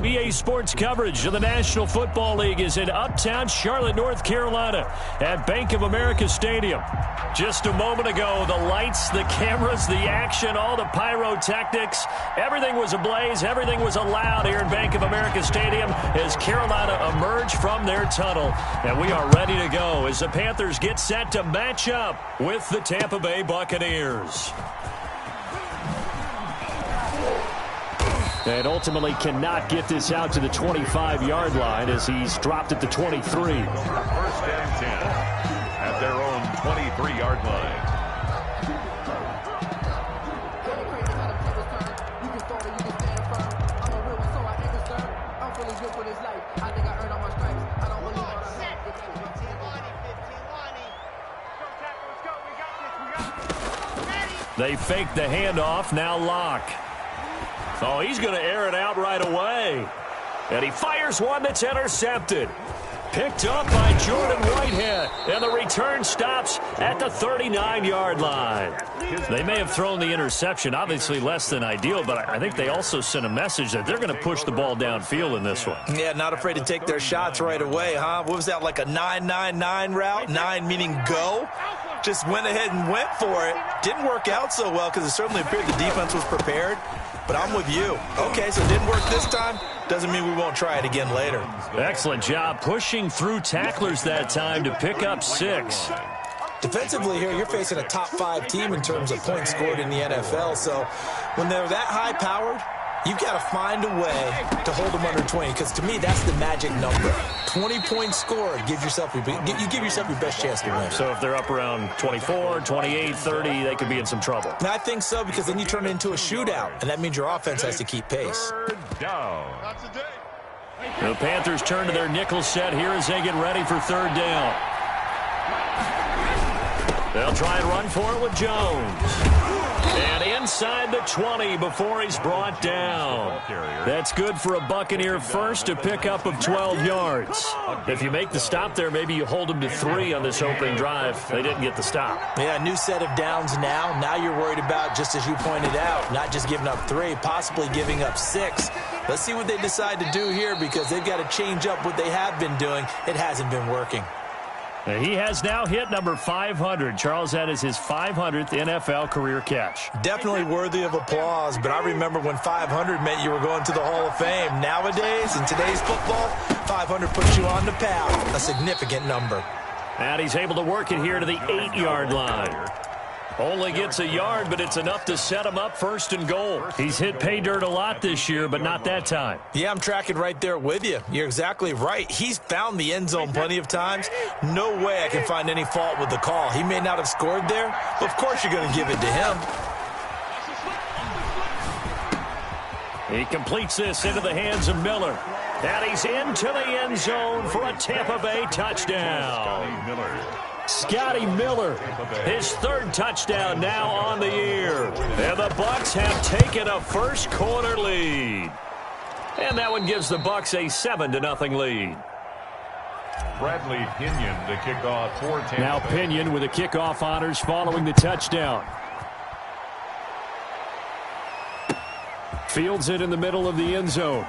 EA Sports coverage of the National Football League is in uptown Charlotte, North Carolina at Bank of America Stadium. Just a moment ago, the lights, the cameras, the action, all the pyrotechnics, everything was ablaze, everything was allowed here in Bank of America Stadium as Carolina emerged from their tunnel. And we are ready to go as the Panthers get set to match up with the Tampa Bay Buccaneers. And ultimately cannot get this out to the 25-yard line as he's dropped at the 23. First and 10 at their own 23-yard line. They fake the handoff, now Locke. Oh, he's going to air it out right away. And he fires one that's intercepted. Picked up by Jordan Whitehead. And the return stops at the 39-yard line. They may have thrown the interception, obviously less than ideal, but I think they also sent a message that they're going to push the ball downfield in this one. Yeah, not afraid to take their shots right away, huh? What was that, like a 9-9-9 route? 9 meaning go? Just went ahead and went for it. Didn't work out so well because it certainly appeared the defense was prepared. But I'm with you. Okay, so it didn't work this time. Doesn't mean we won't try it again later. Excellent job pushing through tacklers that time to pick up 6. Defensively here, you're facing a top 5 team in terms of points scored in the NFL. So when they're that high-powered, you've got to find a way to hold them under 20, because to me, that's the magic number. 20 points scored, you give yourself your best chance to win. So if they're up around 24, 28, 30, they could be in some trouble. And I think so, because then you turn it into a shootout, and that means your offense has to keep pace. The Panthers turn to their nickel set here as they get ready for third down. They'll try and run for it with Jones. And inside the 20 before he's brought down. That's good for a Buccaneer first, a pickup of 12 yards. If you make the stop there, maybe you hold them to 3 on this opening drive. They didn't get the stop. Yeah, new set of downs now. Now you're worried about, just as you pointed out, not just giving up 3, possibly giving up 6. Let's see what they decide to do here, because they've got to change up what they have been doing. It hasn't been working. He has now hit number 500. Charles, that is his 500th NFL career catch. Definitely worthy of applause, but I remember when 500 meant you were going to the Hall of Fame. Nowadays, in today's football, 500 puts you on the path, a significant number. And he's able to work it here to the 8-yard line. Only gets a yard, but it's enough to set him up first and goal. He's hit pay dirt a lot this year, but not that time. Yeah, I'm tracking right there with you. You're exactly right. He's found the end zone plenty of times. No way I can find any fault with the call. He may not have scored there, but of course you're going to give it to him. He completes this into the hands of Miller. And he's into the end zone for a Tampa Bay touchdown. Scotty Miller, his 3rd touchdown now on the year. And the Bucs have taken a first-quarter lead. And that one gives the Bucs a 7-0 lead. Bradley Pinion to kick off for Tampa Bay. Now Pinion with the kickoff honors following the touchdown. Fields it in the middle of the end zone.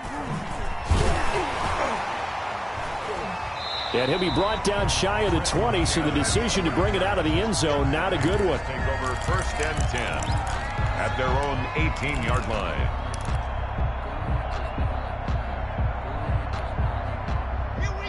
And he'll be brought down shy of the 20, so the decision to bring it out of the end zone, not a good one. Take over first and 10 at their own 18-yard line.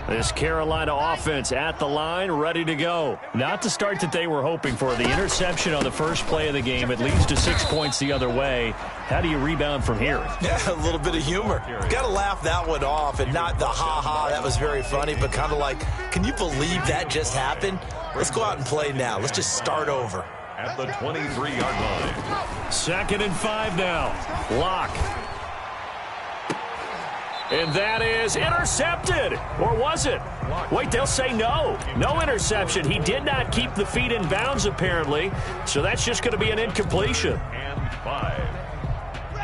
This Carolina offense at the line, ready to go. Not the start that they were hoping for. The interception on the first play of the game, it leads to 6 points the other way. How do you rebound from here? Yeah, a little bit of humor. Got to laugh that one off, and not the ha-ha, that was very funny, but kind of like, can you believe that just happened? Let's go out and play now. Let's just start over. At the 23-yard line. 2nd and 5 now. Locke. And that is intercepted. Or was it? Wait, they'll say no. No interception. He did not keep the feet in bounds, apparently. So that's just going to be an incompletion. And 5.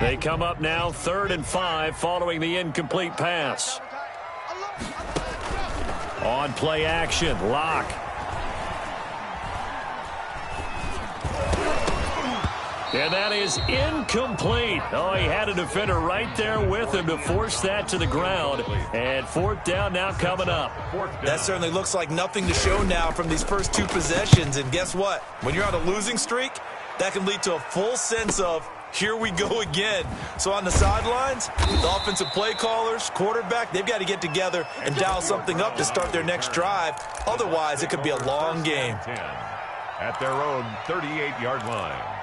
They come up now 3rd and 5 following the incomplete pass. On play action, Locke. And that is incomplete. Oh, he had a defender right there with him to force that to the ground. And fourth down now coming up. That certainly looks like nothing to show now from these first two possessions. And guess what? When you're on a losing streak, that can lead to a full sense of, here we go again. So on the sidelines, the offensive play callers, quarterback, they've got to get together and dial something up to start their next drive. Otherwise, it could be a long game. At their own 38-yard line.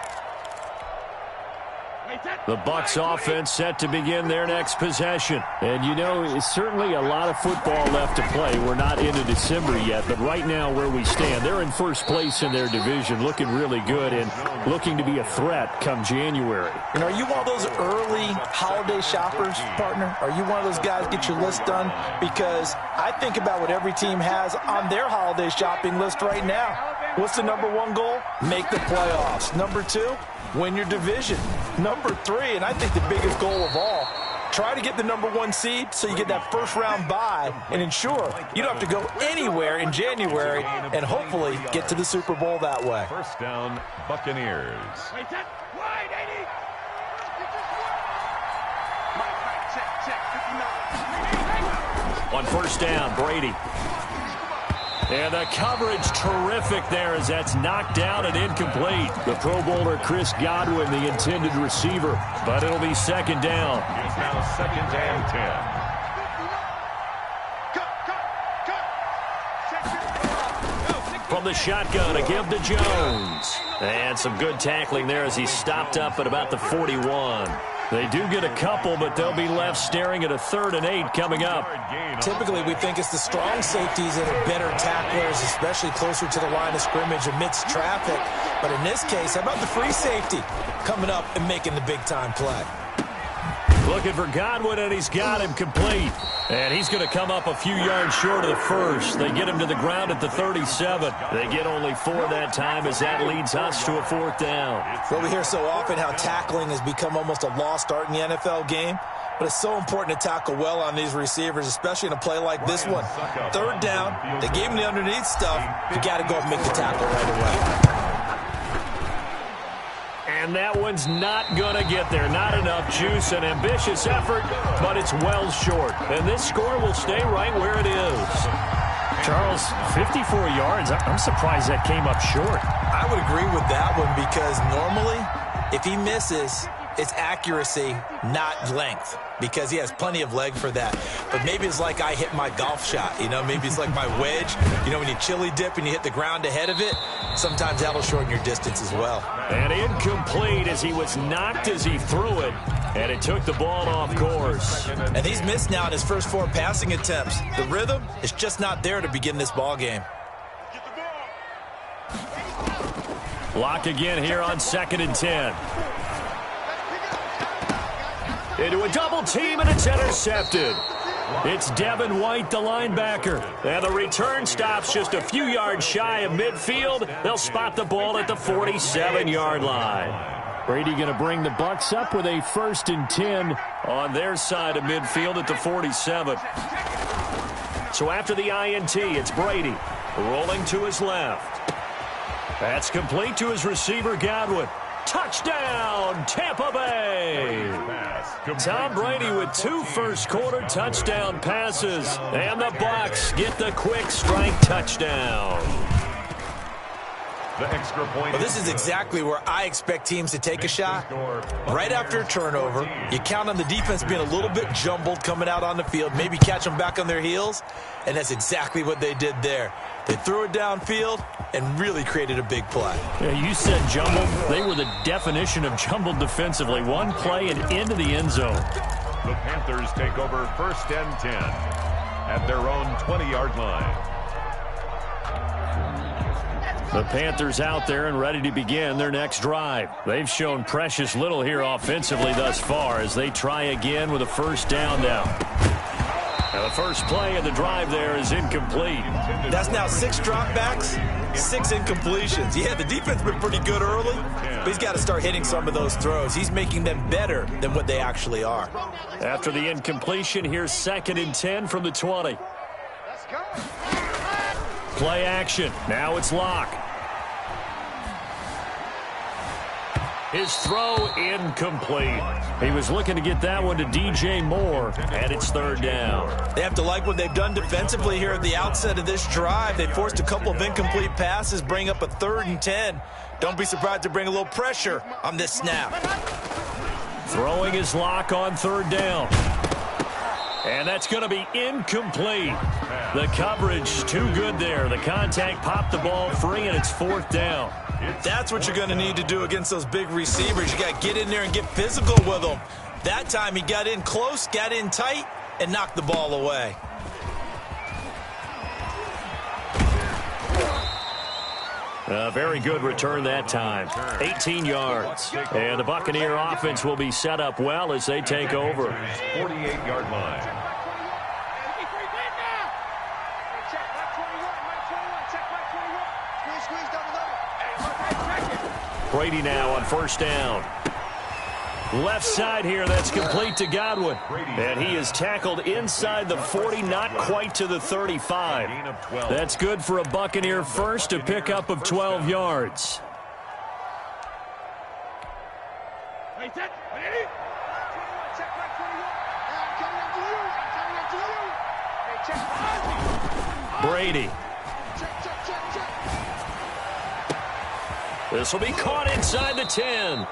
The Bucs offense set to begin their next possession. And, you know, it's certainly a lot of football left to play. We're not into December yet, but right now where we stand, they're in first place in their division, looking really good and looking to be a threat come January. And are you one of those early holiday shoppers, partner? Are you one of those guys get your list done? Because I think about what every team has on their holiday shopping list right now. What's the number one goal? Make the playoffs. Number two, win your division. Number three, and I think the biggest goal of all, try to get the number one seed so you get that first round bye and ensure you don't have to go anywhere in January and hopefully get to the Super Bowl that way. First down, Buccaneers. On first down, Brady. And the coverage terrific there as that's knocked down and incomplete. The Pro Bowler Chris Godwin, the intended receiver, but it'll be second down. It's now second and 10. From the shotgun, a give to Jones. And some good tackling there as he stopped up at about the 41. They do get a couple, but they'll be left staring at a 3rd and 8 coming up. Typically, we think it's the strong safeties that are better tacklers, especially closer to the line of scrimmage amidst traffic. But in this case, how about the free safety coming up and making the big-time play? Looking for Godwin, and he's got him complete. And he's going to come up a few yards short of the first. They get him to the ground at the 37. They get only 4 that time as that leads us to a 4th down. Well, we hear so often how tackling has become almost a lost art in the NFL game. But it's so important to tackle well on these receivers, especially in a play like this one. 3rd down, they gave him the underneath stuff. You got to go and make the tackle right away. And that one's not going to get there. Not enough juice, an ambitious effort, but it's well short. And this score will stay right where it is. Charles, 54 yards. I'm surprised that came up short. I would agree with that one because normally, if he misses, it's accuracy, not length, because he has plenty of leg for that. But maybe it's like I hit my golf shot, you know, maybe it's like my wedge. You know, when you chili dip and you hit the ground ahead of it, sometimes that'll shorten your distance as well. And incomplete as he was knocked as he threw it, and it took the ball off course. And he's missed now in his first 4 passing attempts. The rhythm is just not there to begin this ball game. Lock again here on 2nd and 10. Into a double team, and it's intercepted. It's Devin White, the linebacker. And the return stops just a few yards shy of midfield. They'll spot the ball at the 47-yard line. Brady going to bring the Bucs up with a 1st and 10 on their side of midfield at the 47. So after the INT, it's Brady rolling to his left. That's complete to his receiver, Godwin. Touchdown, Tampa Bay. Tom Brady with 2 first-quarter touchdown passes. And the Bucs get the quick strike touchdown. The extra point. Well, this is exactly where I expect teams to take a shot. Right after a turnover, you count on the defense being a little bit jumbled coming out on the field, maybe catch them back on their heels, and that's exactly what they did there. They threw it downfield and really created a big play. Yeah, you said jumbled. They were the definition of jumbled defensively. One play and into the end zone. The Panthers take over 1st and 10 at their own 20-yard line. The Panthers out there and ready to begin their next drive. They've shown precious little here offensively thus far as they try again with a 1st down now. Now the first play of the drive there is incomplete. That's now 6 dropbacks, 6 incompletions. Yeah, the defense been pretty good early, but he's got to start hitting some of those throws. He's making them better than what they actually are. After the incompletion, here's 2nd and 10 from the 20. Play action. Now it's Locke. His throw incomplete. He was looking to get that one to DJ Moore, and it's third down. They have to like what they've done defensively here at the outset of this drive. They forced a couple of incomplete passes, bring up a 3rd and 10. Don't be surprised to bring a little pressure on this snap. Throwing his lock on 3rd down. And that's going to be incomplete. The coverage too good there. The contact popped the ball free, and it's 4th down. That's what you're going to need to do against those big receivers. You got to get in there and get physical with them. That time he got in close, got in tight, and knocked the ball away. A very good return that time. 18 yards. And the Buccaneer offense will be set up well as they take over. 48-yard line. Brady now on 1st down. Left side here, that's complete to Godwin. And he is tackled inside the 40, not quite to the 35. That's good for a Buccaneer first, a pickup of 12 yards. Brady. This will be caught inside the 10.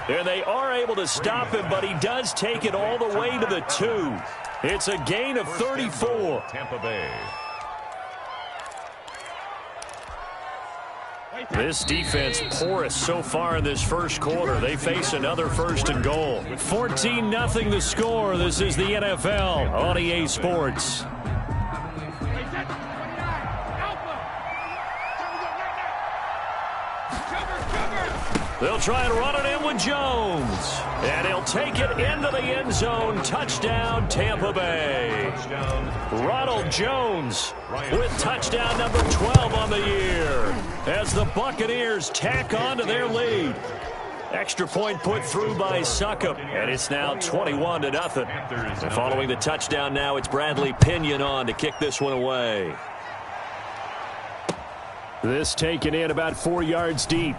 And they are able to stop him, but he does take it all the way to the 2. It's a gain of 34. Tampa Bay. This defense porous so far in this first quarter. They face another 1st and goal. 14-0 the score. This is the NFL on EA Sports. They'll try and run it in with Jones. And he'll take it into the end zone. Touchdown, Tampa Bay. Ronald Jones with touchdown number 12 on the year as the Buccaneers tack on to their lead. Extra point put through by Succop, and it's now 21-0. And following the touchdown now, it's Bradley Pinion on to kick this one away. This taken in about 4 yards deep.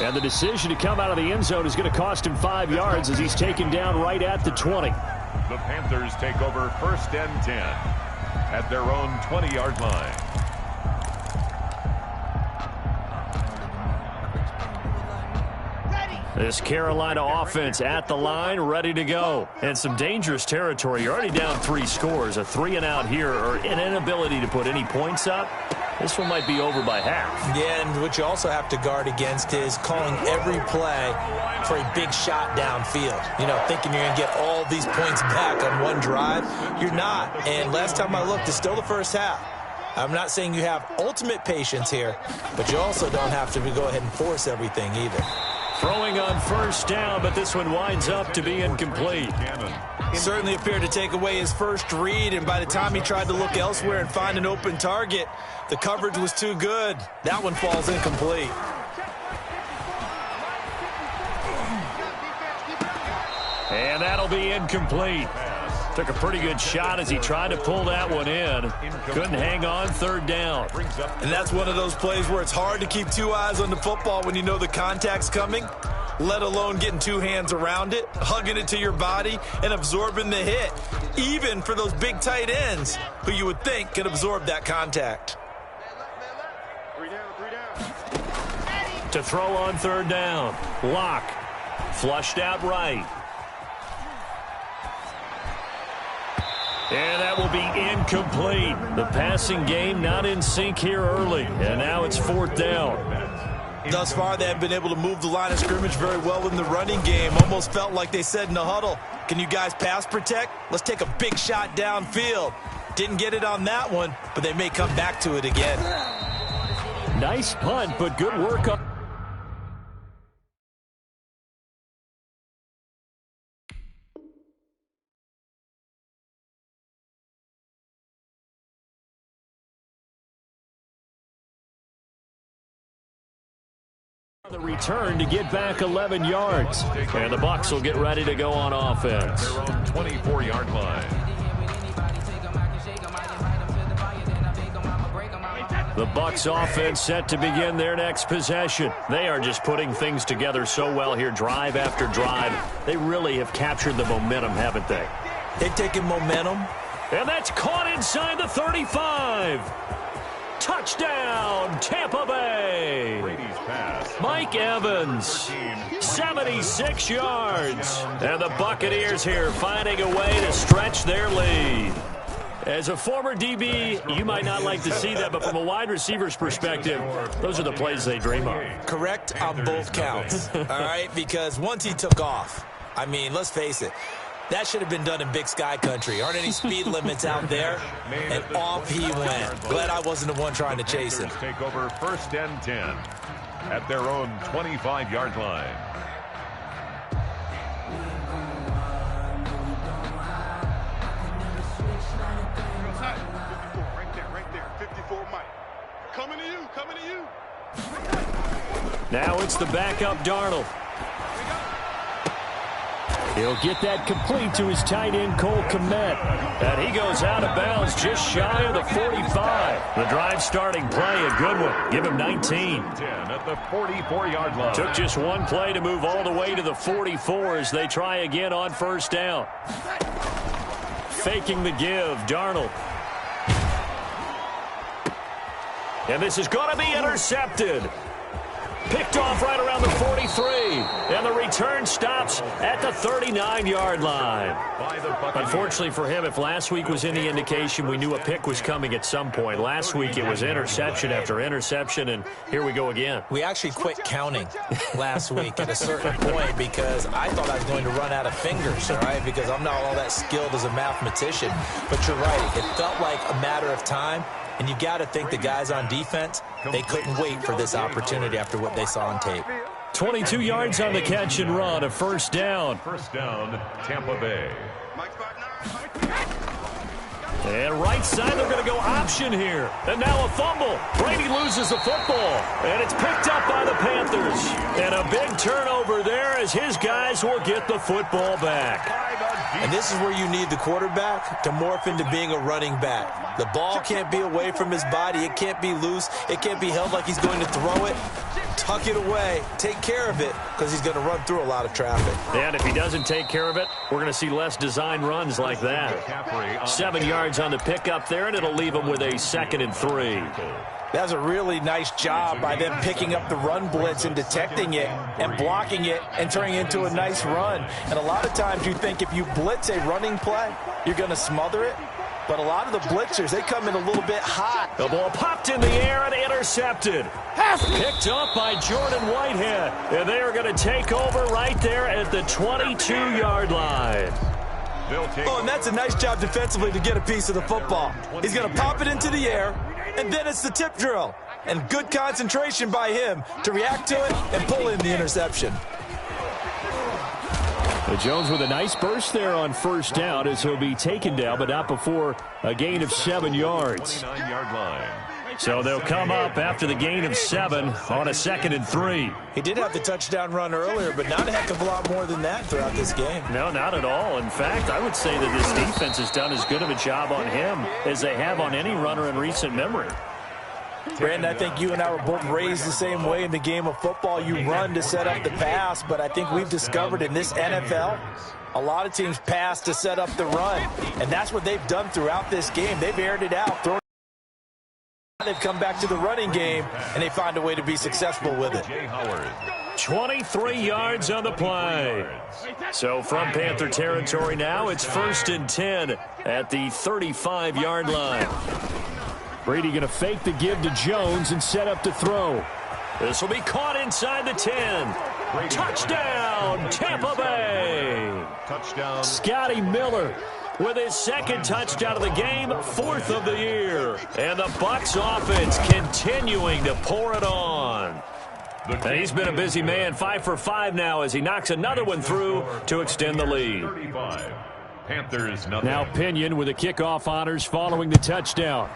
And the decision to come out of the end zone is going to cost him 5 yards as he's taken down right at the 20. The Panthers take over 1st and 10 at their own 20-yard line. This Carolina offense at the line, ready to go. And some dangerous territory. You're already down 3 scores. A 3-and-out here, or an inability to put any points up. This one might be over by half. Yeah, and what you also have to guard against is calling every play for a big shot downfield. You know, thinking you're going to get all these points back on one drive. You're not. And last time I looked, it's still the first half. I'm not saying you have ultimate patience here, but you also don't have to go ahead and force everything either. Throwing on 1st down, but this one winds up to be incomplete. Certainly appeared to take away his first read, and by the time he tried to look elsewhere and find an open target, the coverage was too good. That one falls incomplete. And that'll be incomplete. Took a pretty good shot as he tried to pull that one in. Couldn't hang on 3rd down. And that's one of those plays where it's hard to keep 2 eyes on the football when you know the contact's coming, let alone getting 2 hands around it, hugging it to your body, and absorbing the hit, even for those big tight ends who you would think could absorb that contact. To throw on 3rd down. Lock. Flushed out right. And that will be incomplete. The passing game not in sync here early. And now it's 4th down. Thus far, they have been able to move the line of scrimmage very well in the running game. Almost felt like they said in the huddle, can you guys pass protect? Let's take a big shot downfield. Didn't get it on that one, but they may come back to it again. Nice punt, but good work on the return to get back 11 yards. And the Bucs will get ready to go on offense. Their own 24-yard line. The Bucs offense set to begin their next possession. They are just putting things together so well here, drive after drive. They really have captured the momentum, haven't they? They've taken momentum. And that's caught inside the 35. Touchdown, Tampa Bay. Brady's pass. Mike Evans, 76 yards. And the Buccaneers here finding a way to stretch their lead. As a former DB, you might not like to see that, but from a wide receiver's perspective, those are the plays they dream of. Correct on both counts, all right? Because once he took off, I mean, let's face it, that should have been done in Big Sky country. Aren't any speed limits out there? And off he went. Glad I wasn't the one trying to chase him. Take over 1st and 10 at their own 25-yard line. Coming to you, coming to you. Now it's the backup Darnold. He'll get that complete to his tight end, Cole Kmet. And he goes out of bounds just shy of the 45. The drive starting play, a good one. Give him 19. 10 at the 44-yard line. Took just one play to move all the way to the 44 as they try again on 1st down. Faking the give, Darnold. And this is going to be intercepted. Picked off right around the 43. And the return stops at the 39-yard line. Unfortunately for him, if last week was any indication, we knew a pick was coming at some point. Last week it was interception after interception, and here we go again. We actually quit counting last week at a certain point because I thought I was going to run out of fingers, all right, because I'm not all that skilled as a mathematician. But you're right. It felt like a matter of time. And you got to think the guys on defense, they couldn't wait for this opportunity after what they saw on tape. 22 yards on the catch and run, a 1st down. 1st down, Tampa Bay. And right side, they're going to go option here. And now a fumble. Brady loses the football. And it's picked up by the Panthers. And a big turnover there as his guys will get the football back. And this is where you need the quarterback to morph into being a running back. The ball can't be away from his body. It can't be loose. It can't be held like he's going to throw it. Tuck it away. Take care of it because he's going to run through a lot of traffic. And if he doesn't take care of it, we're going to see less design runs like that. 7 yards on the pickup there, and it'll leave him with a 2nd and 3. That's a really nice job by them picking up the run blitz and detecting it and blocking it and turning it into a nice run. And a lot of times you think if you blitz a running play, you're going to smother it. But a lot of the blitzers, they come in a little bit hot. The ball popped in the air and intercepted. Picked up by Jordan Whitehead. And they are going to take over right there at the 22-yard line. Oh, and that's a nice job defensively to get a piece of the football. He's going to pop it into the air, and then it's the tip drill. And good concentration by him to react to it and pull in the interception. Jones with a nice burst there on 1st down as he'll be taken down, but not before a gain of 7 yards. 29-yard line. So they'll come up after the gain of 7 on a 2nd and 3. He did have the touchdown run earlier, but not a heck of a lot more than that throughout this game. No, not at all. In fact, I would say that this defense has done as good of a job on him as they have on any runner in recent memory. Brandon, I think you and I were both raised the same way in the game of football. You run to set up the pass, but I think we've discovered in this NFL, a lot of teams pass to set up the run, and that's what they've done throughout this game. They've aired it out, thrown. They've come back to the running game, and they find a way to be successful with it. 23 yards on the play. So from Panther territory now, it's 1st and 10 at the 35-yard line. Brady going to fake the give to Jones and set up to throw. This will be caught inside the 10. Touchdown, Tampa Bay. Touchdown. Scotty Miller with his 2nd touchdown of the game, 4th of the year. And the Bucs offense continuing to pour it on. And he's been a busy man, 5 for 5 now as he knocks another one through to extend the lead. 35. Panthers nothing. Now Pinion with the kickoff honors following the touchdown.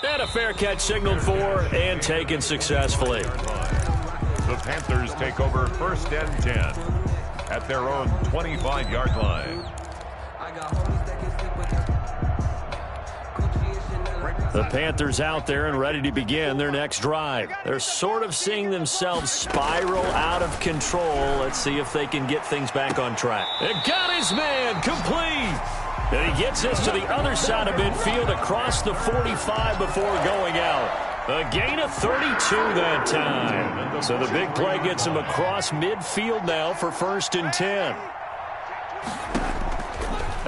And a fair catch signaled for and taken successfully. The Panthers take over 1st and 10 at their own 25-yard line. The Panthers out there and ready to begin their next drive. They're sort of seeing themselves spiral out of control. Let's see if they can get things back on track. It got his man complete. And he gets us to the other side of midfield across the 45 before going out. A gain of 32 that time. So the big play gets him across midfield now for 1st and 10.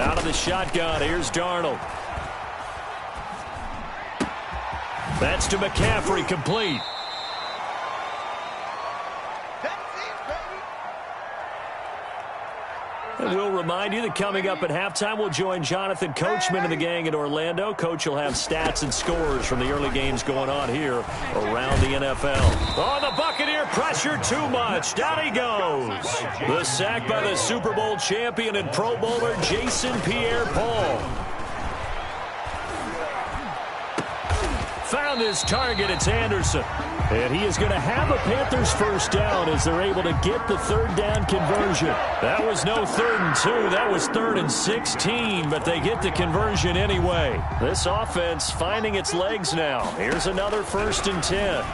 Out of the shotgun, here's Darnold. That's to McCaffrey, complete. And we'll remind you that coming up at halftime, we'll join Jonathan Coachman and the gang in Orlando. Coach will have stats and scores from the early games going on here around the NFL. Oh, the Buccaneer pressure too much. Down he goes. The sack by the Super Bowl champion and Pro Bowler Jason Pierre-Paul. Found his target. It's Anderson. And he is going to have a Panthers first down as they're able to get the 3rd down conversion. That was no 3rd and 2. That was 3rd and 16, but they get the conversion anyway. This offense finding its legs now. Here's another 1st and 10.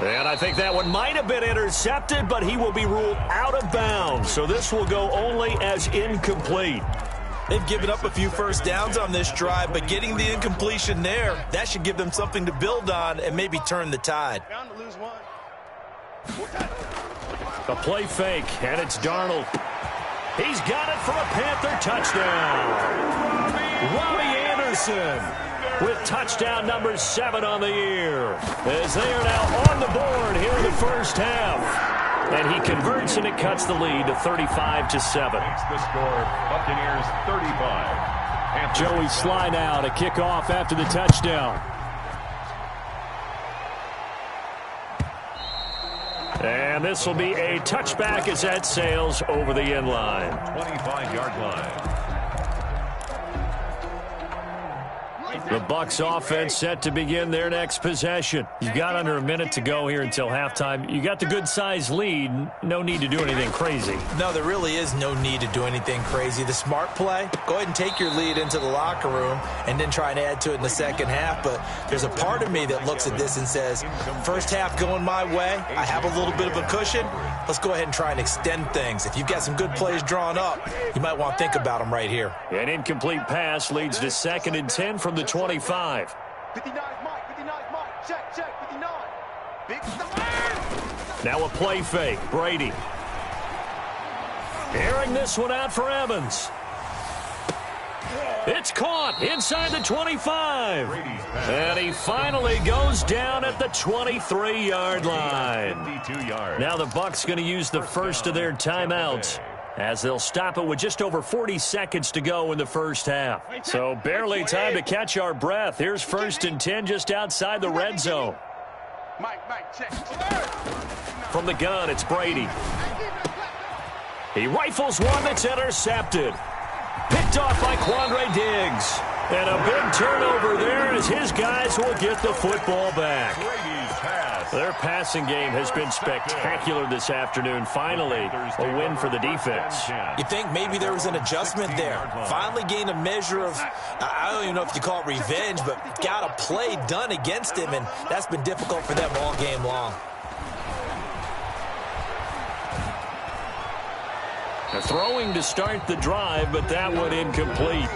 And I think that one might have been intercepted, but he will be ruled out of bounds. So this will go only as incomplete. They've given up a few first downs on this drive, but getting the incompletion there, that should give them something to build on and maybe turn the tide. A play fake, and it's Darnold. He's got it for a Panther touchdown. Robbie Anderson with touchdown number 7 on the year, as they are now on the board here in the first half. And he converts, and it cuts the lead to 35-7. Makes the score, Buccaneers 35. Joey Sly now to kick off after the touchdown. And this will be a touchback as that sails over the end line. 25-yard line. The Bucs offense set to begin their next possession. You've got under a minute to go here until halftime. You got the good-sized lead. No need to do anything crazy. No, there really is no need to do anything crazy. The smart play, go ahead and take your lead into the locker room and then try and add to it in the second half. But there's a part of me that looks at this and says, first half going my way, I have a little bit of a cushion. Let's go ahead and try and extend things. If you've got some good plays drawn up, you might want to think about them right here. An incomplete pass leads to 2nd and 10 from the 25. 59 Mike, check, 59. Big stop. Now a play fake, Brady. Airing this one out for Evans. It's caught inside the 25. And he finally goes down at the 23-yard line. 52 yards. Now the Bucs going to use the first of their timeouts, as they'll stop it with just over 40 seconds to go in the first half. So barely time to catch our breath. Here's 1st and 10 just outside the red zone. Mike, check. From the gun, it's Brady. He rifles one that's intercepted. Picked off by Quandre Diggs. And a big turnover there as his guys will get the football back. Their passing game has been spectacular this afternoon. Finally, a win for the defense. You think maybe there was an adjustment there. Finally gained a measure of, I don't even know if you call it revenge, but got a play done against him, and that's been difficult for them all game long. Throwing to start the drive, but that one incomplete.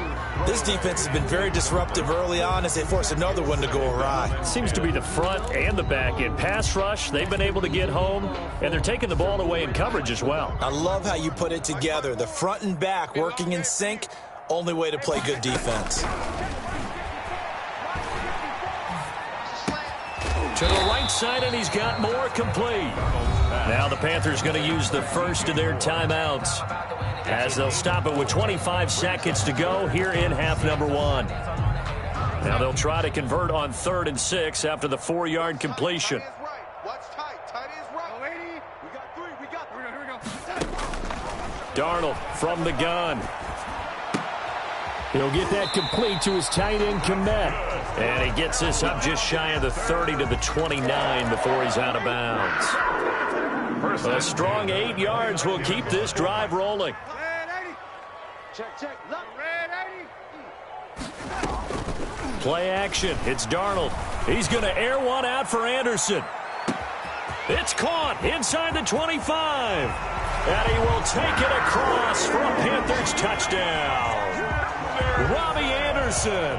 This defense has been very disruptive early on as they force another one to go awry. Seems to be the front and the back end. Pass rush, they've been able to get home, and they're taking the ball away in coverage as well. I love how you put it together. The front and back working in sync, only way to play good defense. To the right side, and he's got more complete. Now the Panthers going to use the first of their timeouts, as they'll stop it with 25 seconds to go here in half number 1. Now they'll try to convert on 3rd and 6 after the 4-yard completion. Darnold from the gun. He'll get that complete to his tight end, Kmet. And he gets this up just shy of the 30 to the 29 before he's out of bounds. A strong 8 yards will keep this drive rolling. Check. Look, red 80. Play action. It's Darnold. He's going to air one out for Anderson. It's caught inside the 25. And he will take it across for a Panthers touchdown. Robbie Anderson.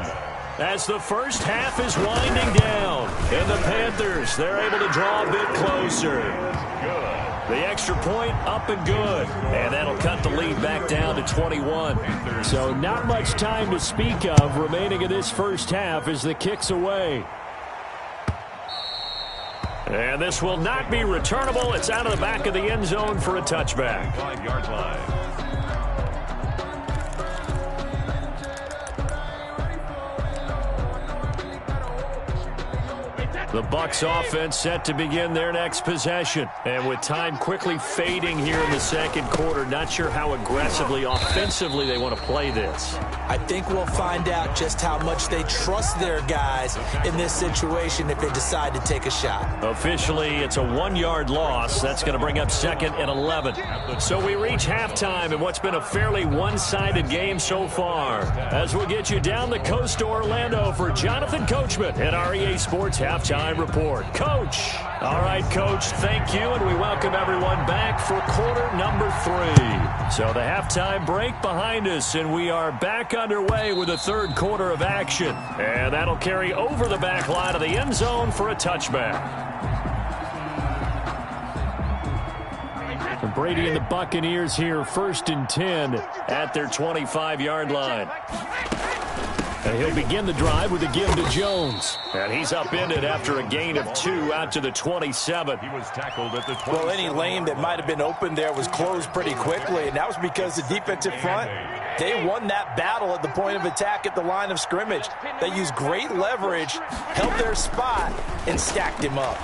As the first half is winding down. And the Panthers, they're able to draw a bit closer. The extra point up and good. And that'll cut the lead back down to 21. So not much time to speak of remaining in this first half as the kick's away. And this will not be returnable. It's out of the back of the end zone for a touchback. 5-yard line. The Bucs offense set to begin their next possession. And with time quickly fading here in the second quarter, not sure how aggressively, offensively they want to play this. I think we'll find out just how much they trust their guys in this situation if they decide to take a shot. Officially, it's a 1-yard loss. That's going to bring up 2nd and 11. So we reach halftime in what's been a fairly one-sided game so far. As we'll get you down the coast to Orlando for Jonathan Coachman at our EA Sports Halftime Report. Coach. All right, Coach, thank you, and we welcome everyone back for quarter number 3. So the halftime break behind us, and we are back underway with the third quarter of action. And that'll carry over the back line of the end zone for a touchback. And Brady and the Buccaneers here, 1st and 10 at their 25-yard line. And he'll begin the drive with a give to Jones. And he's upended after a gain of 2 out to the 27. He was tackled at the 27. Well, any lane that might have been open there was closed pretty quickly, and that was because the defensive front, they won that battle at the point of attack at the line of scrimmage. They used great leverage, held their spot, and stacked him up.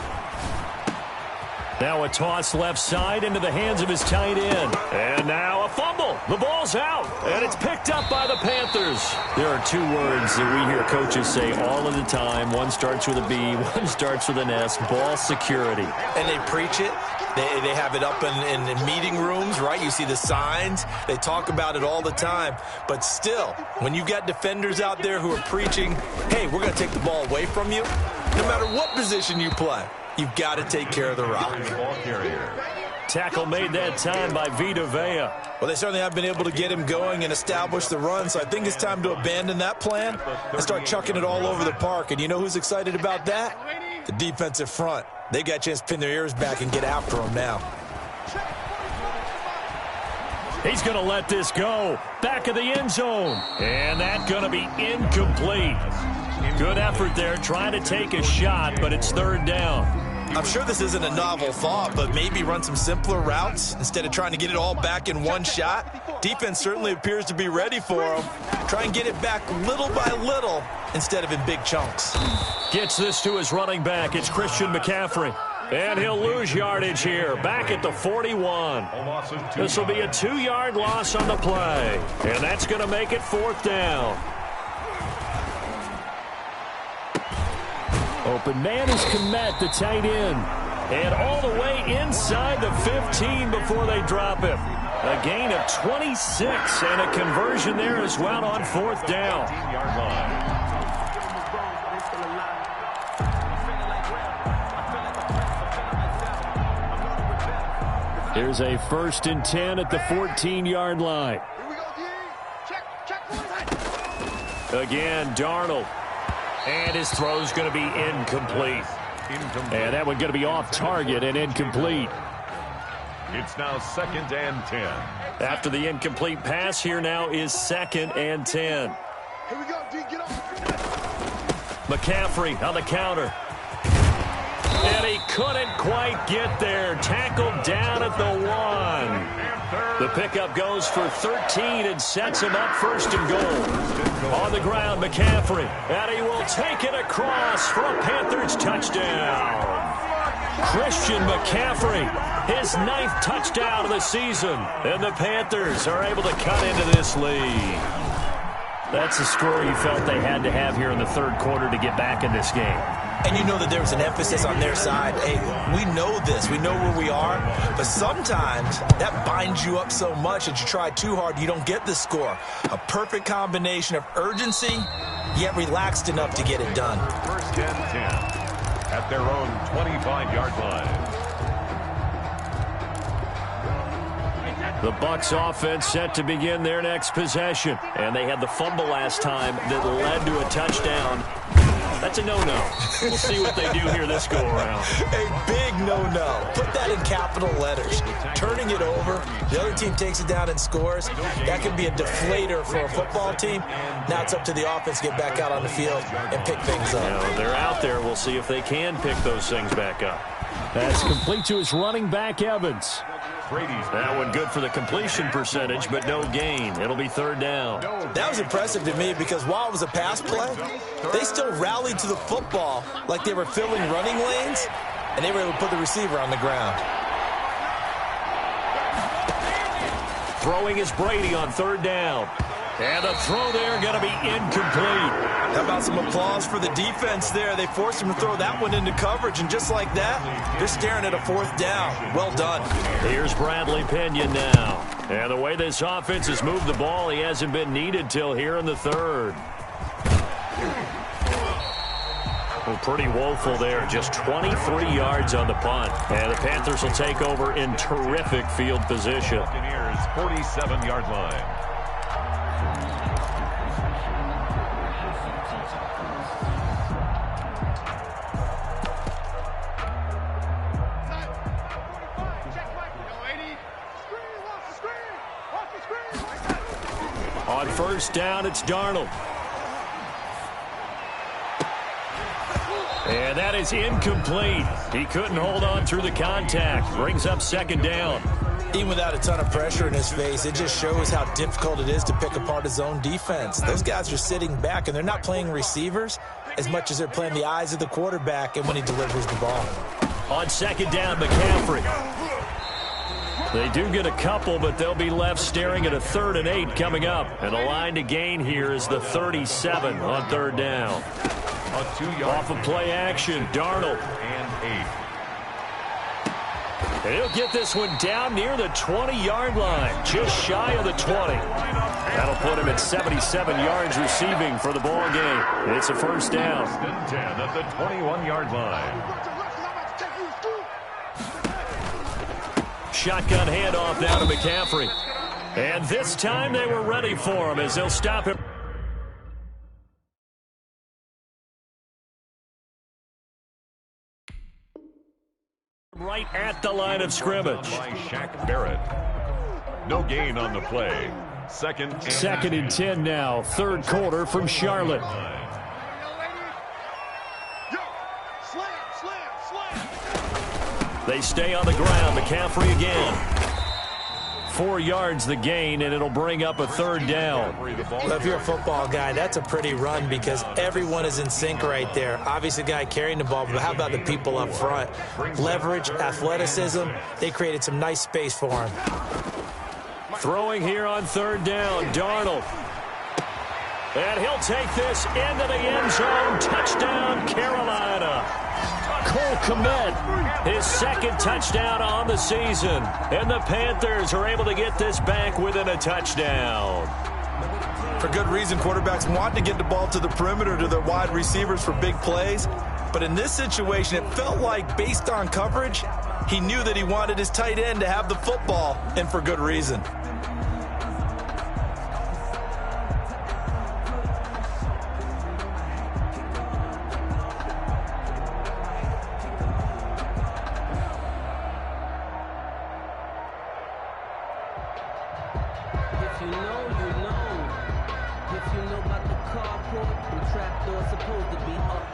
Now a toss left side into the hands of his tight end. And now a fumble. The ball's out. And it's picked up by the Panthers. There are 2 words that we hear coaches say all of the time. One starts with a B, one starts with an S. Ball security. And they preach it. They have it up in meeting rooms, right? You see the signs. They talk about it all the time. But still, when you've got defenders out there who are preaching, hey, we're going to take the ball away from you, no matter what position you play, you've got to take care of the rock. Tackle made that time by Vita Vea. Well, they certainly have been able to get him going and establish the run, so I think it's time to abandon that plan and start chucking it all over the park. And you know who's excited about that? The defensive front. They got a chance to pin their ears back and get after him now. He's going to let this go. Back of the end zone. And that's going to be incomplete. Good effort there, trying to take a shot, but it's 3rd down. I'm sure this isn't a novel thought, but maybe run some simpler routes instead of trying to get it all back in one shot. Defense certainly appears to be ready for him. Try and get it back little by little instead of in big chunks. Gets this to his running back. It's Christian McCaffrey. And he'll lose yardage here, back at the 41. This will be a 2-yard loss on the play. And that's going to make it 4th down. Open man is Kmet, the tight end. And all the way inside the 15 before they drop him. A gain of 26 and a conversion there as well on 4th down. Here's a 1st and 10 at the 14-yard line. Again, Darnold. And his throw's going to be incomplete. And that one going to be off target and incomplete. It's now 2nd and 10. After the incomplete pass, here now is 2nd and 10. Here we go, D, get off. McCaffrey on the counter. And he couldn't quite get there. Tackled down at the 1. The pickup goes for 13 and sets him up 1st and goal. On the ground, McCaffrey. And he will take it across for a Panthers touchdown. Christian McCaffrey, his 9th touchdown of the season. And the Panthers are able to cut into this lead. That's the score you felt they had to have here in the 3rd quarter to get back in this game. And you know that there was an emphasis on their side. Hey, we know this. We know where we are. But sometimes that binds you up so much that you try too hard, you don't get the score. A perfect combination of urgency yet relaxed enough to get it done. First and 10 at their own 25-yard line. The Bucs offense set to begin their next possession. And they had the fumble last time that led to a touchdown. That's a no-no. We'll see what they do here this go-around. A big no-no. Put that in capital letters. Turning it over, the other team takes it down and scores. That can be a deflator for a football team. Now it's up to the offense to get back out on the field and pick things up. Now, they're out there. We'll see if they can pick those things back up. That's complete to his running back, Evans. That one good for the completion percentage, but no gain. It'll be third down. That was impressive to me because while it was a pass play, they still rallied to the football like they were filling running lanes, and they were able to put the receiver on the ground. Throwing is Brady on third down. And the throw there going to be incomplete. How about some applause for the defense there? They forced him to throw that one into coverage, and just like that, they're staring at a fourth down. Well done. Here's Bradley Pinion now. And the way this offense has moved the ball, he hasn't been needed till here in the third. Well, pretty woeful there. Just 23 yards on the punt. And the Panthers will take over in terrific field position. Buccaneers 47-yard line. On first down, it's Darnold. And that is incomplete. He couldn't hold on through the contact. Brings up second down. Even without a ton of pressure in his face, it just shows how difficult it is to pick apart his own defense. Those guys are sitting back, and they're not playing receivers as much as they're playing the eyes of the quarterback and when he delivers the ball. On second down, McCaffrey. They do get a couple, but they'll be left staring at a 3rd and 8 coming up. And the line to gain here is the 37 on third down. Off of play action, Darnold. And 8. And he'll get this one down near the 20-yard line, just shy of the 20. That'll put him at 77 yards receiving for the ball game. It's a first down. 10 at the 21-yard line. Shotgun handoff now to McCaffrey. And this time they were ready for him as they'll stop him. Right at the line of scrimmage. By Shaq Barrett. No gain on the play. Second and 10 now. Third quarter from Charlotte. They stay on the ground. McCaffrey again. 4 yards the gain, and it'll bring up a third down. Well, if you're a football guy, that's a pretty run because everyone is in sync right there. Obviously, the guy carrying the ball, but how about the people up front? Leverage, athleticism, they created some nice space for him. Throwing here on third down, Darnold. And he'll take this into the end zone. Touchdown, Carolina. Cole Kmet, his second touchdown on the season. And the Panthers are able to get this back within a touchdown. For good reason, quarterbacks want to get the ball to the perimeter to their wide receivers for big plays. But in this situation, it felt like, based on coverage, he knew that he wanted his tight end to have the football, and for good reason. If you know, you know. If you know about the carport, the trapdoor supposed to be up.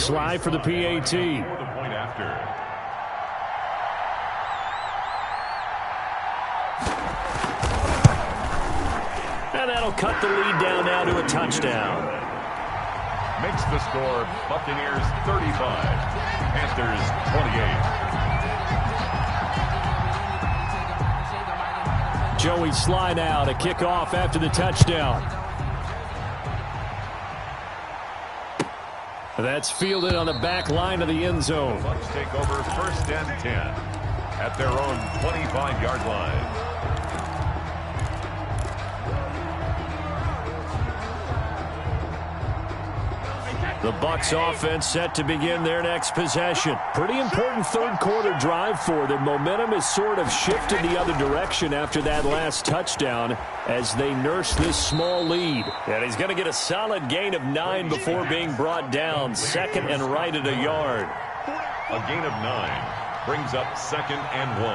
slide for the PAT. The point after. And that'll cut the lead down now to a touchdown. Makes the score Buccaneers 35, Panthers 28. Joey Sly now to kick off after the touchdown. That's fielded on the back line of the end zone. Bucs take over 1st and 10 at their own 25-yard line. The Bucs offense set to begin their next possession. Pretty important third quarter drive for them. Momentum has sort of shifted the other direction after that last touchdown as they nurse this small lead. And he's going to get a solid gain of 9 before being brought down. 2nd and right at a yard. A gain of 9 brings up 2nd and 1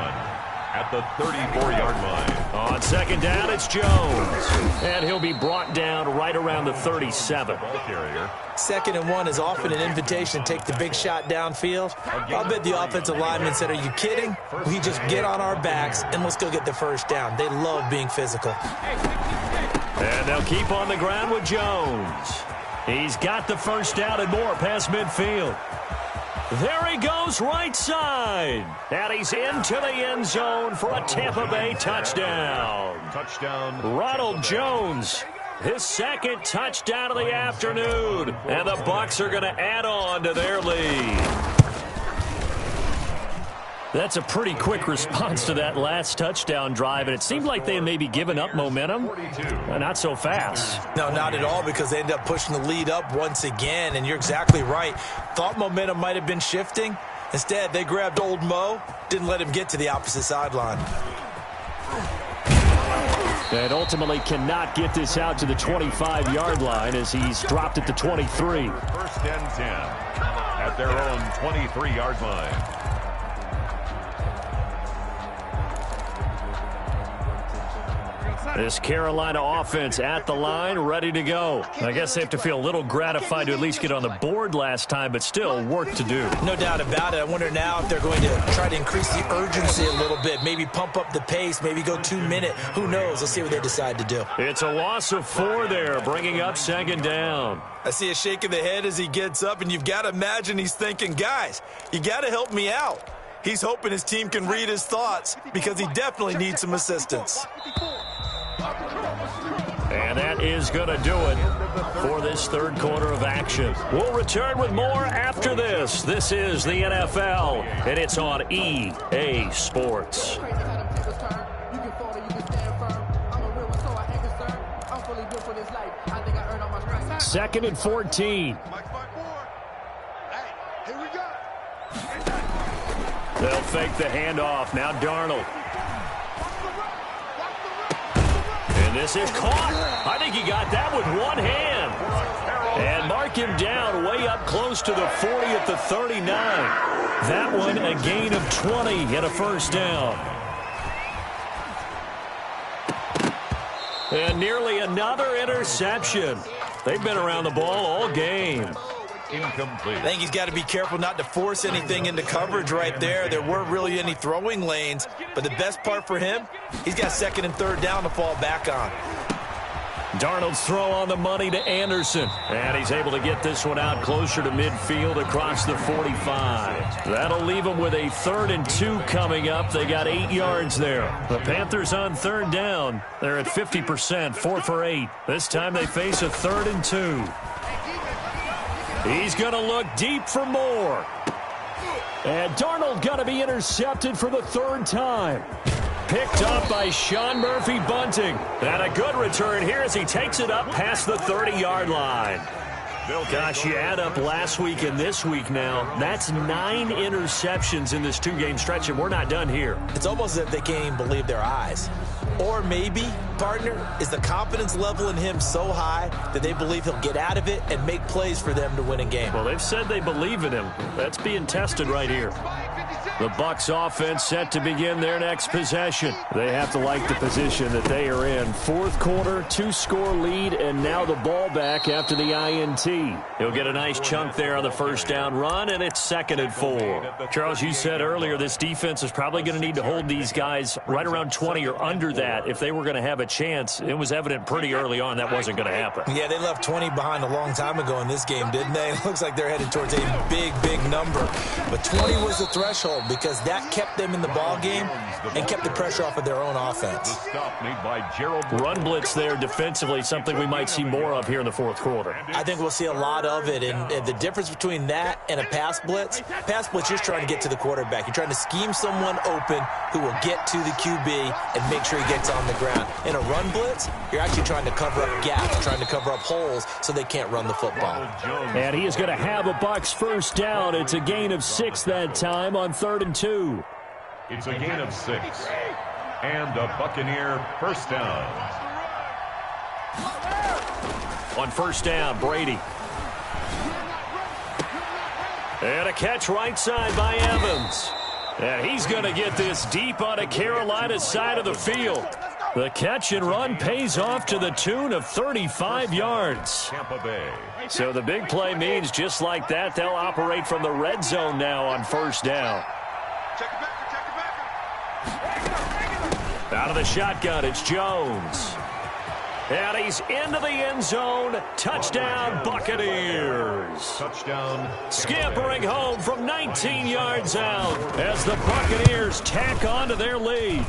at the 34-yard line. On 2nd down, it's Jones. And he'll be brought down right around the 37. Ball carrier. 2nd and 1 is often an invitation to take the big shot downfield. I'll bet the offensive lineman said, "Are you kidding? We just get on our backs and let's go get the first down." They love being physical. And they'll keep on the ground with Jones. He's got the first down and more past midfield. There he goes right side. And he's into the end zone for a Tampa Bay touchdown. Touchdown. Ronald Jones, his 2nd touchdown of the afternoon. And the Bucs are going to add on to their lead. That's a pretty quick response to that last touchdown drive, and it seemed like they had maybe given up momentum. Not so fast. No, not at all, because they ended up pushing the lead up once again, and you're exactly right. Thought momentum might have been shifting. Instead, they grabbed old Mo, didn't let him get to the opposite sideline. And ultimately cannot get this out to the 25-yard line as he's dropped at the 23. 1st and 10 at their own 23-yard line. This Carolina offense at the line, ready to go. I guess they have to feel a little gratified to at least get on the board last time, but still work to do. No doubt about it. I wonder now if they're going to try to increase the urgency a little bit, maybe pump up the pace, maybe go 2-minute. Who knows? Let's see what they decide to do. It's a loss of 4 there, bringing up 2nd down. I see a shake of the head as he gets up, and you've got to imagine he's thinking, guys, you got to help me out. He's hoping his team can read his thoughts because he definitely needs some assistance. And that is going to do it for this third quarter of action. We'll return with more after this. This is the NFL, and it's on EA Sports. 2nd and 14. They'll fake the handoff. Now Darnold. And this is caught. I think he got that with one hand. And mark him down way up close to the 40 at the 39. That one a gain of 20 and a first down. And nearly another interception. They've been around the ball all game. Incomplete. I think he's got to be careful not to force anything into coverage right there. There weren't really any throwing lanes, but the best part for him, he's got 2nd and 3rd down to fall back on. Darnold's throw on the money to Anderson. And he's able to get this one out closer to midfield across the 45. That'll leave them with a 3rd and 2 coming up. They got 8 yards there. The Panthers on 3rd down. They're at 50%, 4 for 8. This time they face a 3rd and 2. He's going to look deep for more. And Darnold going to be intercepted for the 3rd time. Picked up by Sean Murphy-Bunting. And a good return here as he takes it up past the 30-yard line. Gosh, you add up last week and this week now. That's 9 interceptions in this 2-game stretch, and we're not done here. It's almost as if they can't even believe their eyes. Or maybe, partner, is the confidence level in him so high that they believe he'll get out of it and make plays for them to win a game. Well, they've said they believe in him. That's being tested right here. The Bucs offense set to begin their next possession. They have to like the position that they are in. Fourth quarter, 2-score lead, and now the ball back after the INT. He'll get a nice chunk there on the first down run, and it's 2nd and 4. Charles, you said earlier this defense is probably going to need to hold these guys right around 20 or under that if they were going to have a chance. It was evident pretty early on that wasn't going to happen. Yeah, they left 20 behind a long time ago in this game, didn't they? It looks like they're headed towards a big, big number. But 20 was the threshold, because that kept them in the ball game and kept the pressure off of their own offense. Run blitz there defensively, something we might see more of here in the fourth quarter. I think we'll see a lot of it, and the difference between that and a pass blitz, you're trying to get to the quarterback. You're trying to scheme someone open who will get to the QB and make sure he gets on the ground. In a run blitz, you're actually trying to cover up gaps, trying to cover up holes so they can't run the football. And he is going to have a Bucs first down. It's a gain of 6 that time on 3rd and 2. It's a gain of 6. And a Buccaneer first down. On first down, Brady. And a catch right side by Evans. And he's going to get this deep on a Carolina side of the field. The catch and run pays off to the tune of 35 yards. Tampa Bay. So the big play means just like that, they'll operate from the red zone now on first down. Out of the shotgun, it's Jones. And he's into the end zone. Touchdown, Buccaneers. Touchdown. Scampering home from 19 yards out as the Buccaneers tack on to their lead.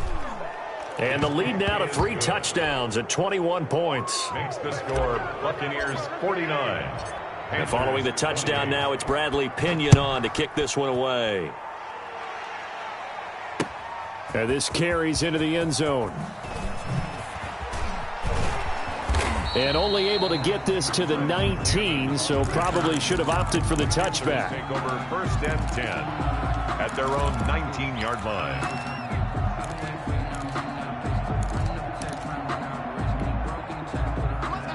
And the lead now to 3 touchdowns at 21 points. Makes the score Buccaneers 49. And following the touchdown now, it's Bradley Pinion on to kick this one away. And this carries into the end zone. And only able to get this to the 19, so probably should have opted for the touchback. Take over 1st and 10 at their own 19-yard line.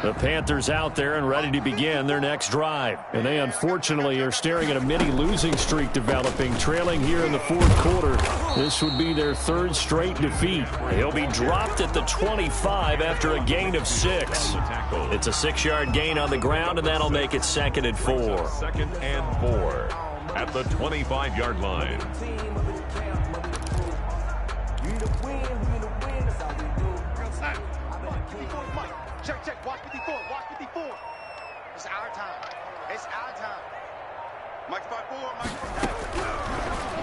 The Panthers out there and ready to begin their next drive. And they unfortunately are staring at a mini losing streak developing, trailing here in the fourth quarter. This would be their 3rd straight defeat. He'll be dropped at the 25 after a gain of 6. It's a 6-yard gain on the ground, and that'll make it 2nd and 4. 2nd and 4 at the 25-yard line. Check. Watch 54. Watch 54. It's our time. It's our time. Mike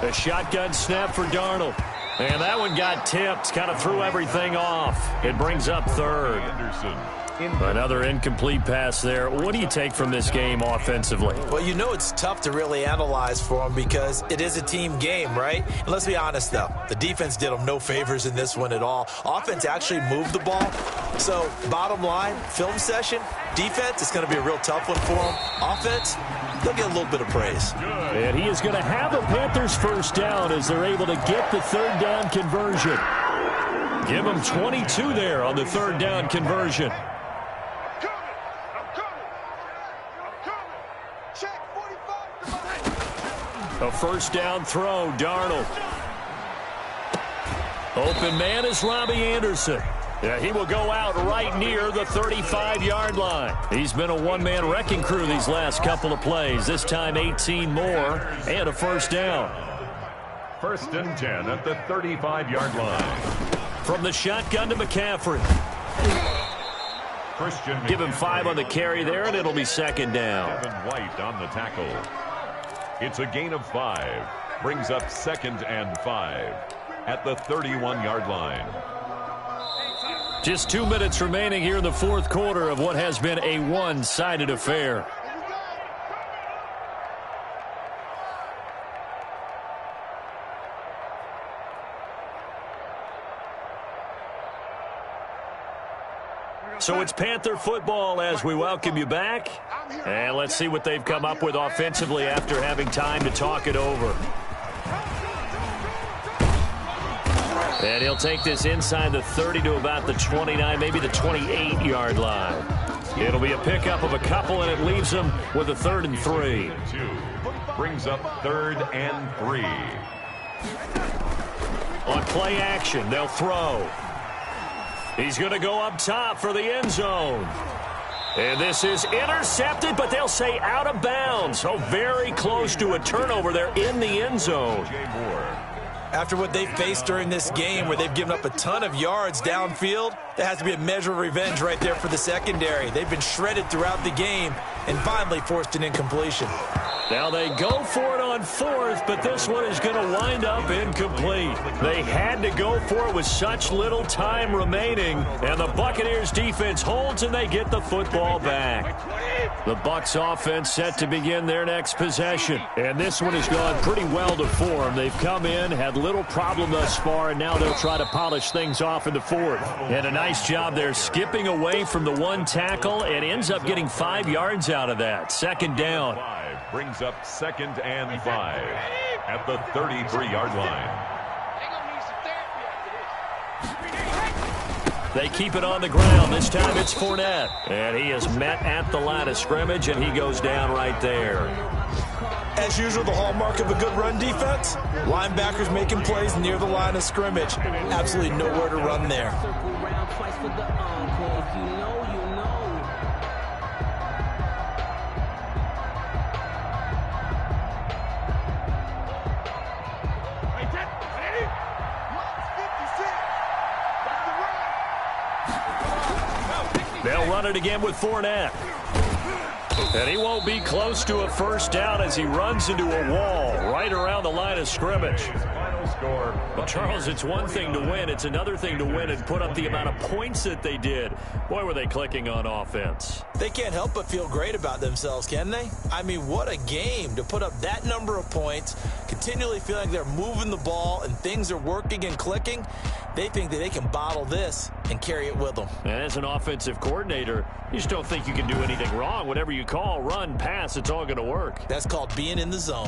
5-4. A shotgun snap for Darnold. And that one got tipped. Kind of threw everything off. It brings up 3rd. Anderson. Another incomplete pass there. What do you take from this game offensively? Well, you know it's tough to really analyze for them because it is a team game, right? And let's be honest, though. The defense did them no favors in this one at all. Offense actually moved the ball. So, bottom line, film session, defense, it's going to be a real tough one for them. Offense, they'll get a little bit of praise. And he is going to have a Panthers first down as they're able to get the 3rd down conversion. Give them 22 there on the 3rd down conversion. A first down throw, Darnold. Open man is Robbie Anderson. Yeah, he will go out right near the 35-yard line. He's been a one-man wrecking crew these last couple of plays. This time 18 more and a first down. 1st and 10 at the 35-yard line. From the shotgun to McCaffrey. Give him 5 on the carry there, and it'll be 2nd down. Kevin White on the tackle. It's a gain of 5. Brings up 2nd and 5 at the 31-yard line. Just 2 minutes remaining here in the fourth quarter of what has been a one-sided affair. So it's Panther football as we welcome you back. And let's see what they've come up with offensively after having time to talk it over. And he'll take this inside the 30 to about the 29, maybe the 28-yard line. It'll be a pickup of a couple, and it leaves them with a 3rd and 3. Brings up 3rd and 3 On play action, they'll throw. He's going to go up top for the end zone. And this is intercepted, but they'll say out of bounds. So very close to a turnover there in the end zone. After what they faced during this game where they've given up a ton of yards downfield, there has to be a measure of revenge right there for the secondary. They've been shredded throughout the game and finally forced an incompletion. Now they go for it on fourth, but this one is going to wind up incomplete. They had to go for it with such little time remaining, and the Buccaneers defense holds and they get the football back. The Bucs offense set to begin their next possession, and this one has gone pretty well to form. They've come in, had little problem thus far, and now they'll try to polish things off in the fourth. And a nice job there skipping away from the one tackle and ends up getting 5 yards out of that. Second down. Brings up 2nd and 5 at the 33-yard line. They keep it on the ground. This time it's Fournette. And he is met at the line of scrimmage, and he goes down right there. As usual, the hallmark of a good run defense, linebackers making plays near the line of scrimmage. Absolutely nowhere to run there. They'll run it again with Fournette. And he won't be close to a first down as he runs into a wall right around the line of scrimmage. Well, Charles, it's one thing to win. It's another thing to win and put up the amount of points that they did. Boy, were they clicking on offense. They can't help but feel great about themselves, can they? I mean, what a game to put up that number of points, continually feeling like they're moving the ball and things are working and clicking. They think that they can bottle this and carry it with them. And as an offensive coordinator, you just don't think you can do anything wrong. Whatever you call, run, pass, it's all going to work. That's called being in the zone.